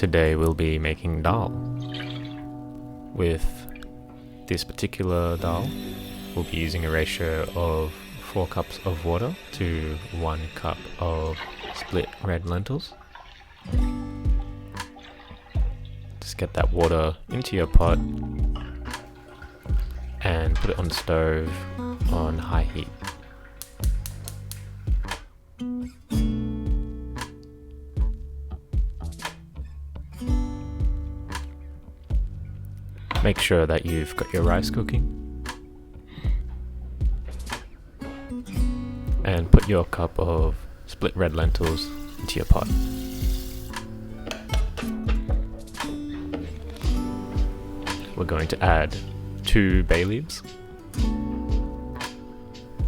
Today we'll be making dal. With this particular dal, we'll be using a ratio of 4 cups of water to 1 cup of split red lentils. Just get that water into your pot and put it on the stove on high heat. Make sure that you've got your rice cooking and put your cup of split red lentils into your pot. We're going to add 2 bay leaves,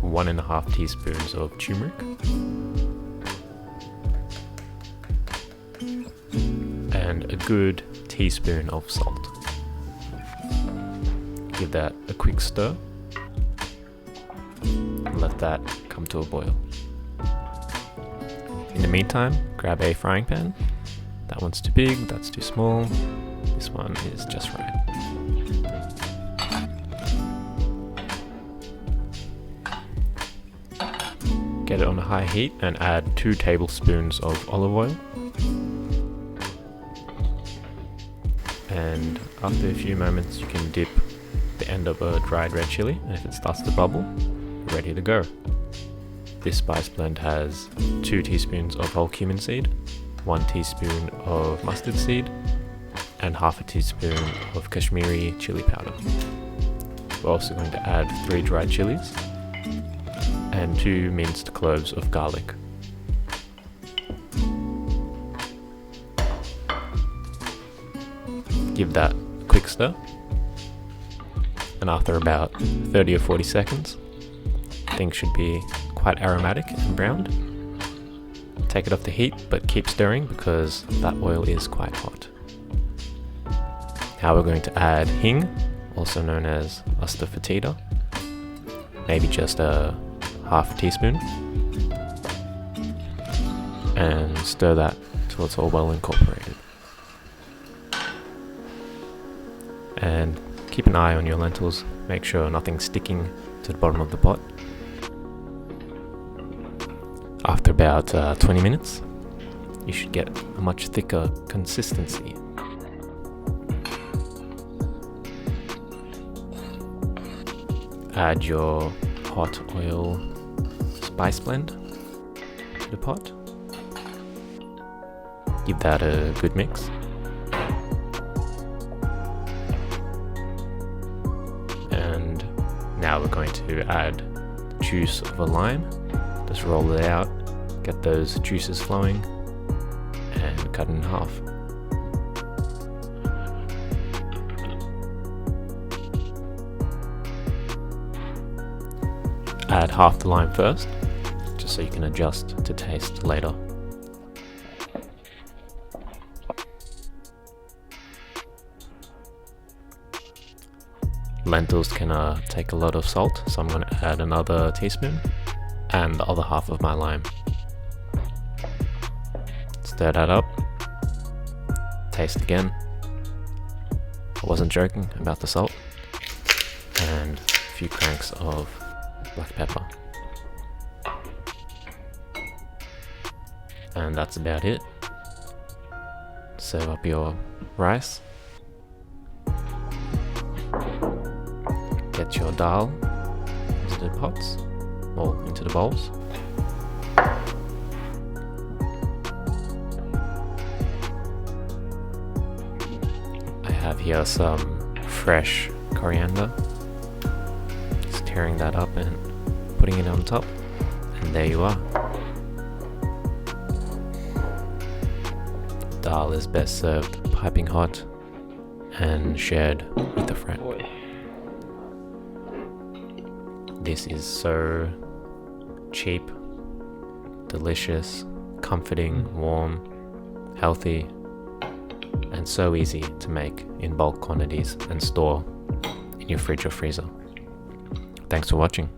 1.5 teaspoons of turmeric, and a good teaspoon of salt. Give that a quick stir and let that come to a boil. In the meantime, grab a frying pan. That one's too big, that's too small. This one is just right. Get it on a high heat and add 2 tablespoons of olive oil. And after a few moments you can dip the end of a dried red chili, and if it starts to bubble, you're ready to go. This spice blend has 2 teaspoons of whole cumin seed, 1 teaspoon of mustard seed, and half a teaspoon of Kashmiri chili powder. We're also going to add 3 dried chilies and 2 minced cloves of garlic. Give that a quick stir, and after about 30 or 40 seconds, things should be quite aromatic and browned. Take it off the heat, but keep stirring because that oil is quite hot. Now we're going to add Hing, also known as Asafoetida, maybe just a half teaspoon, and stir that till it's all well incorporated. And keep an eye on your lentils, make sure nothing's sticking to the bottom of the pot. After about 20 minutes, you should get a much thicker consistency. Add your hot oil spice blend to the pot. Give that a good mix. And now we're going to add the juice of a lime. Just roll it out, get those juices flowing, and cut it in half. Add half the lime first, just so you can adjust to taste later. Lentils can take a lot of salt, so I'm going to add another teaspoon and the other half of my lime. Stir that up. Taste again. I wasn't joking about the salt. And a few cranks of black pepper. And that's about it. Serve up your rice. Get your dal into the pots or into the bowls. I have here some fresh coriander. Just tearing that up and putting it on top, and there you are. Dal is best served piping hot and shared with a friend. This is so cheap, delicious, comforting, warm, healthy, and so easy to make in bulk quantities and store in your fridge or freezer. Thanks for watching.